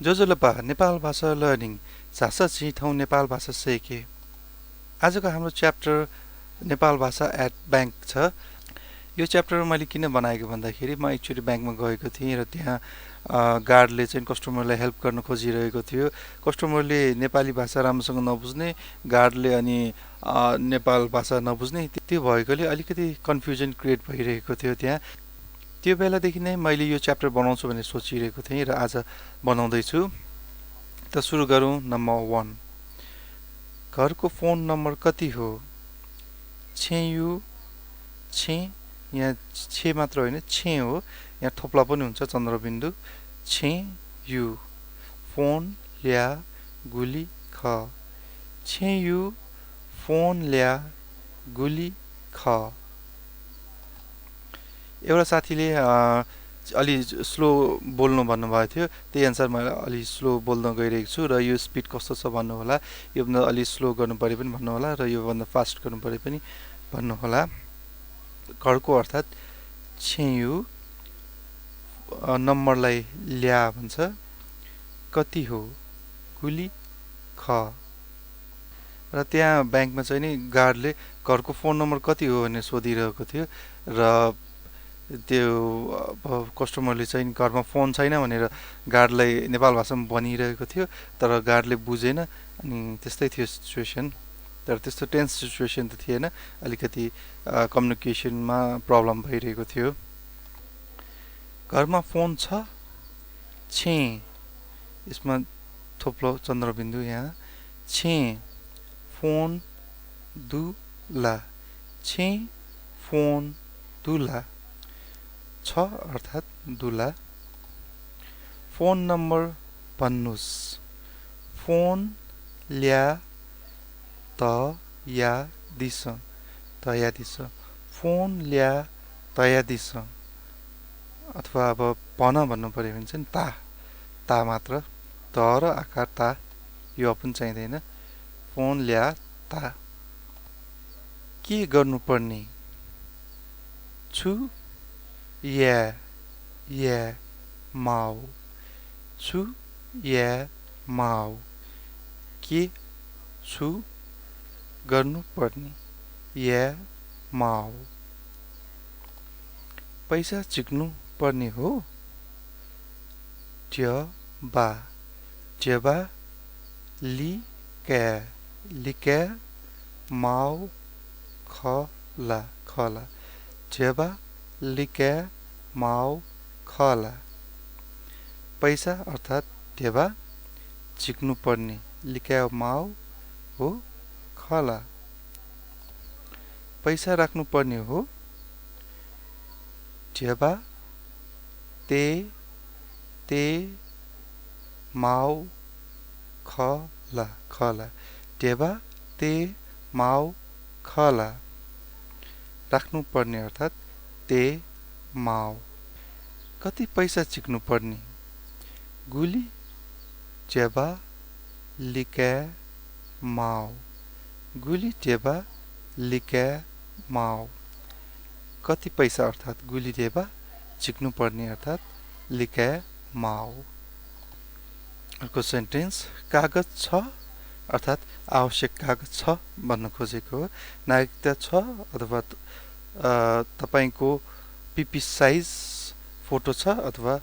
जोजोलपा नेपाल भाषा लर्निङ झासा छिठौँ नेपाल भाषा सिके। आजको हाम्रो च्याप्टर नेपाल भाषा एट ब्याङ्क छ। यो च्याप्टर मैले किन बनाएको भन्दाखेरि म एक्चुअली ब्याङ्कमा गएको थिएँ र त्यहाँ गार्डले चाहिँ कस्टमरलाई हेल्प गर्न खोजिरहेको थियो। कस्टमरले नेपाली भाषा राम्रोसँग नबुझ्ने, गार्डले अनि नेपाल भाषा नबुझ्ने, त्यो भएकोले अलिकति कन्फ्युजन क्रिएट भइरहेको थियो त्यहाँ। त्यो बेलादेखि नै मैले यो च्याप्टर बनाउँछु भनेर सोचिरहेको थिएँ र आज बनाउँदैछु। त सुरु गरौँ। नम्बर 1, घरको फोन नम्बर कति हो? छेयु, छे, यहाँ छे मात्र होइन छे हो, यहाँ थोप्ला पनि हुन्छ चन्द्रबिन्दु। छे यु, फोन ल्या गुली ख। छेयु, फोन ल्या गुली ख। एउटा साथीले अलि स्लो बोल्नु भन्नुभएको थियो, त्यही अनुसार मैले अलि स्लो बोल्न गइरहेको छु र यो स्पिड कस्तो छ भन्नुहोला। योभन्दा अलि स्लो गर्नु पऱ्यो पनि भन्नुहोला र योभन्दा फास्ट गर्नु पऱ्यो पनि भन्नुहोला। घरको अर्थात् छेयु, नम्बरलाई ल्या भन्छ। कति हो? गुली ख। र त्यहाँ ब्याङ्कमा चाहिँ नि गार्डले घरको फोन नम्बर कति हो भनेर सोधिरहेको थियो र त्यो कस्टमरले चाहिँ घरमा फोन छैन भनेर गार्डलाई नेपाल भाषामा भनिरहेको थियो, तर गार्डले बुझेन। अनि त्यस्तै थियो सिचुएसन, तर त्यस्तो टेन्स सिचुएसन त थिएन, अलिकति कम्युनिकेसनमा प्रब्लम भइरहेको थियो। घरमा फोन छ? छे, यसमा थोप्लो चन्द्रबिन्दु यहाँ। छे, फोन दुला। छे, फोन दुला। छ अर्थात् दुला। Phone number भन्नुस्। फोन ल्या त या दिस, तया दिस। फोन ल्या तया दिस। अथवा अब भन भन्नु पर्यो भने चाहिँ ता मात्र, त र आकार ता, यो पनि चाहिँदैन। फोन ल्या ता। के गर्नुपर्ने? छु या माउ। छु या माउ। के छु गर्नुपर्ने? या माउ। पैसा झिक्नु पर्ने हो? ट्यबा। ट्यबा लिक्या। लिक्या माउ खला। खला। ट्यबा लिक्या माउ खला। पैसा अर्थात् ट्यबा, झिक्नु पर्ने लिक्या माउ हो खला। पैसा राख्नु पर्ने हो? ट्यबा ते माउ खला। खला। ट्यबा ते माउ खला। राख्नु पर्ने अर्थात् ते माउ। कति पैसा झिक्नु पर्ने? गुली ट्यबा लिक्या माउ। गुली ट्यबा लिक्या माउ। कति पैसा अर्थात् गुली ट्यबा, झिक्नु पर्ने अर्थात् लिक्या माउ। अर्को सेन्टेन्स, कागज छ अर्थात् आवश्यक कागज छ भन्न खोजेको हो। नागरिकता छ अथवा तपाईको पिपी साइज फोटो छ अथवा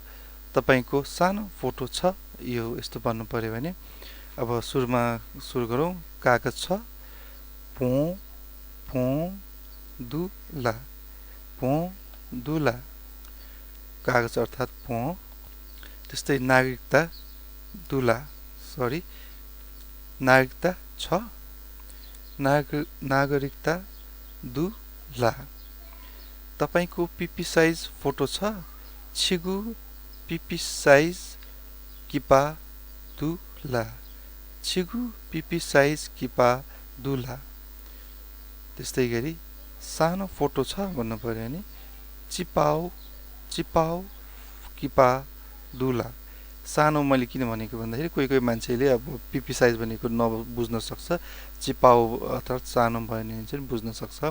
तपाईको सानो फोटो छ, यो यस्तो भन्नु पर्यो भने। अब सुरुमा सुरु गरौँ। कागज छ। पो पो दुला। पो दुला। कागज अर्थात् पो। त्यस्तै नागरिकता दुला, सरी, नागरिकता छ। नागरिकता दुला। तपाईको पिपी साइज फोटो छ? छिगु पिपी साइज किपा दुला। छिगु पिपी साइज किपा दुला। त्यस्तै गरी सानो फोटो छ भन्नु पर्यो भने चिपाउ चिपाउ किपा दुला। सानो मैले किन भनेको भन्दाखेरि कोही कोही मान्छेले अब पिपी साइज भनेको नबुझ्न सक्छ, चिपाउ अर्थात् सानो भयो भने चाहिँ बुझ्न सक्छ।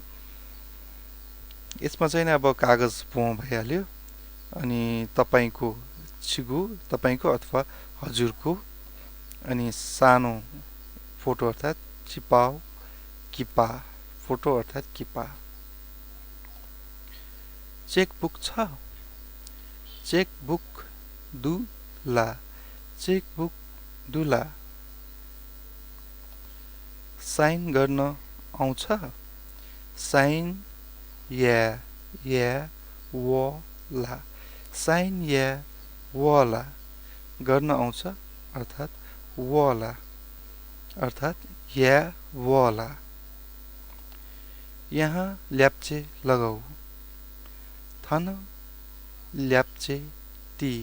यसमा चाहिँ अब कागज पो भइहाल्यो। अनि तपाईको छिगु तपाईको अथवा हजुरको अनि सानो फोटो अर्थात चिपाओ किपा फोटो अर्थात किपा चेकबुक छ चेकबुक दुला चेकबुक दुला साइन गर्न आउँछ साइन या वला साइन या वला गर्न आउँछ अर्थात वला अर्थात या वला यहाँ ल्याप्चे लगाऊ थन ल्याप्चे ती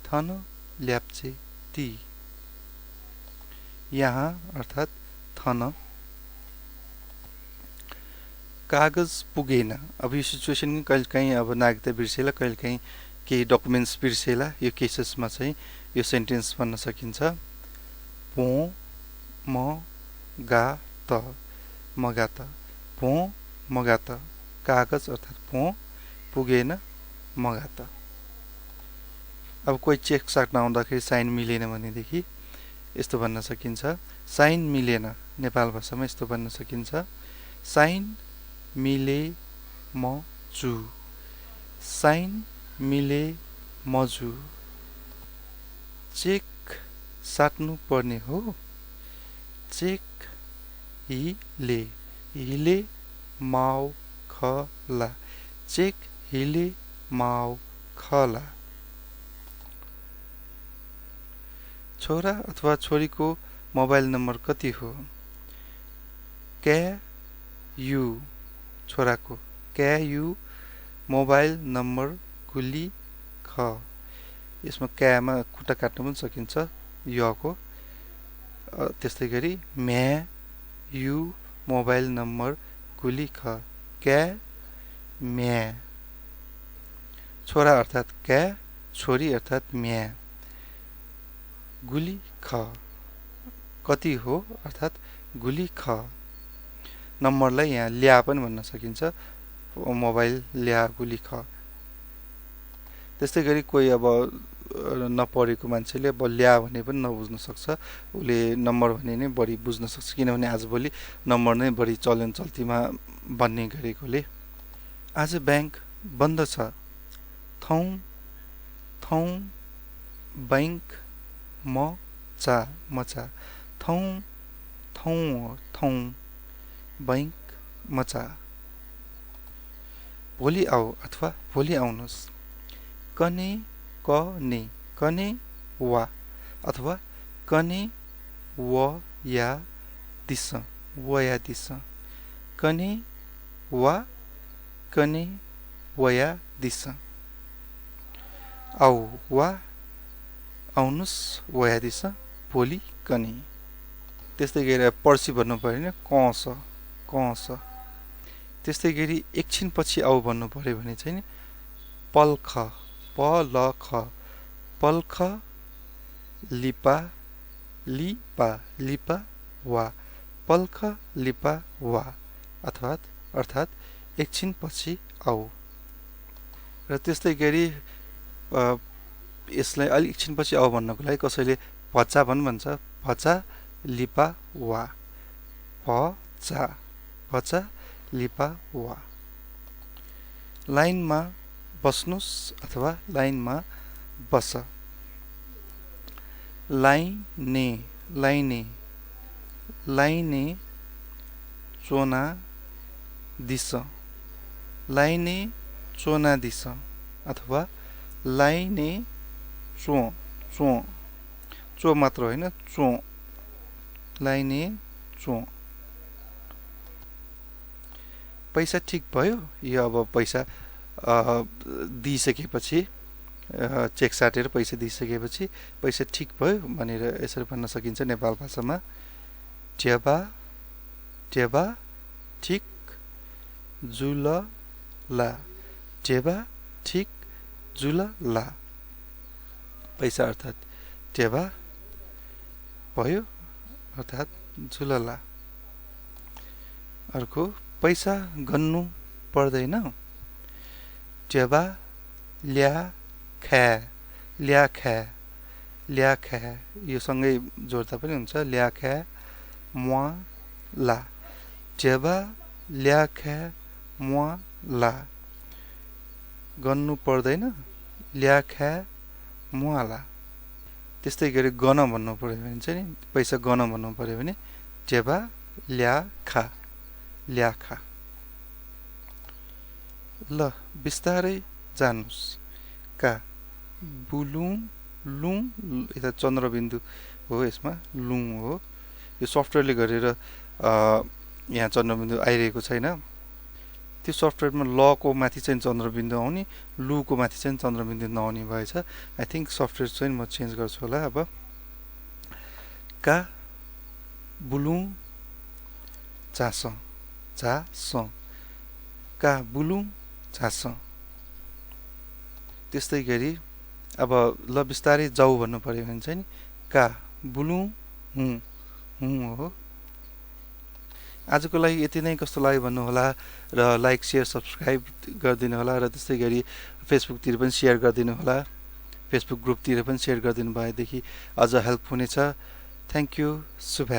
थन ल्याप्चे ती यहाँ अर्थात थन कागज पुगेन अब यो सिचुएसन कहिलेकाहीँ अब नागरिकता बिर्सेला कहिलेकाहीँ केही डकुमेन्ट्स बिर्सेला यो केसेसमा चाहिँ यो सेन्टेन्स भन्न सकिन्छ पो म गा त मगात पो मगात कागज अर्थात पो पुगेन मगात अब कोही चेक साट्न आउँदाखेरि साइन मिलेन भनेदेखि यस्तो भन्न सकिन्छ साइन मिलेन नेपाल भाषामा यस्तो भन्न सकिन्छ साइन मिले मजु साइन मिले मजु चेक साट्नु पर्ने हो चेक हिले माउ खला चेक हिले माउ खला छोरा अथवा छोरीको मोबाइल नम्बर कति हो यु छोराको यु मोबाइल नम्बर गुली ख यसमा क्यामा खुट्टा काट्न पनि सकिन्छ यको त्यस्तै गरी यु मोबाइल नम्बर गुली ख म्या छोरा अर्थात छोरी अर्थात म्या गुली ख कति हो अर्थात गुली ख नम्बरलाई यहाँ ल्या पनि भन्न सकिन्छ मोबाइल ल्या गुली ख त्यस्तै गरी कोही अब नपढेको मान्छेले अब ल्या भने पनि नबुझ्न सक्छ उसले नम्बर भने नै बढी बुझ्न सक्छ किनभने आजभोलि नम्बर नै बढी चलन चल्तीमा बन्ने गरेकोले आज ब्याङ्क बन्द छ थौ ब्याङ्क मचा थौ बैङ्क मचा भोलि आऊ अथवा भोलि आउनुहोस् कने वा अथवा कने व या दिस कने व या दिस आऊ वा आउनुहोस् व या दिस भोलि कने त्यस्तै गरी पर्सि भन्नु पर्यो नि कस त्यस्तै गरी एकछिन पछि आऊ भन्नु पर्यो भने चाहिँ पल्ख पल्ख लिपा वा पल्ख लिपा वा अर्थात एकछिन पछि आऊ र त्यस्तै गरी यसलाई अलि एकछिन पछि आऊ भन्नको लागि कसैले भचा पनि भन्छ भचा लिपा वा भचा लिपा वा लाइनमा बस्नुस् अथवा लाइनमा बस लाइने चोना दिस अथवा लाइने चो मात्र होइन चो लाइने चो पैसा ठिक भयो यो अब पैसा दिइसकेपछि चेक साटेर पैसा दिइसकेपछि पैसा ठिक भयो भनेर यसरी भन्न सकिन्छ नेपाल भाषामा टेबा ठिक जुलला टेबा ठिक जुलला पैसा अर्थात टेबा भयो अर्थात जुलला अर्को पैसा गन्नु पर्दैन टेबा ल्या ख्या ल्याख्या यो सँगै जोड्दा पनि हुन्छ ल्याख्या मुआ ला जेबा ल्याख्या मुआ ला गन्नु पर्दैन ल्याख्या मुआ ला त्यस्तै गरी गन भन्नु पर्यो भने चाहिँ नि पैसा गन भन्नु पर्यो भने जेबा ल्याखा ल बिस्तारै जानुस् का बुलुङ लुङ यता चन्द्रबिन्दु हो यसमा लुङ हो यो सफ्टवेयरले गरेर यहाँ चन्द्रबिन्दु आइरहेको छैन त्यो सफ्टवेयरमा लको माथि चाहिँ चन्द्रबिन्दु आउने लुको माथि चाहिँ चन्द्रबिन्दु नआउने भएछ आई थिंक सफ्टवेयर चाहिँ म चेन्ज गर्छु होला अब का बुलुङ चास का बुलुङ चास त्यस्तै गरी अब ल बिस्तारै जाऊ भन्नु पर्यो भने चाहिँ का बुलुङ हुँ हो आजको लागि यति नै कस्तो लाग्यो भन्नु होला र लाइक शेयर सब्स्क्राइब गरिदिनु होला र त्यस्तै गरी फेसबुकतिर पनि शेयर गरिदिनु होला फेसबुक ग्रुपतिर पनि शेयर गरिदिनु भएदेखि अझ हेल्प हुनेछ थ्यांक यू शुभ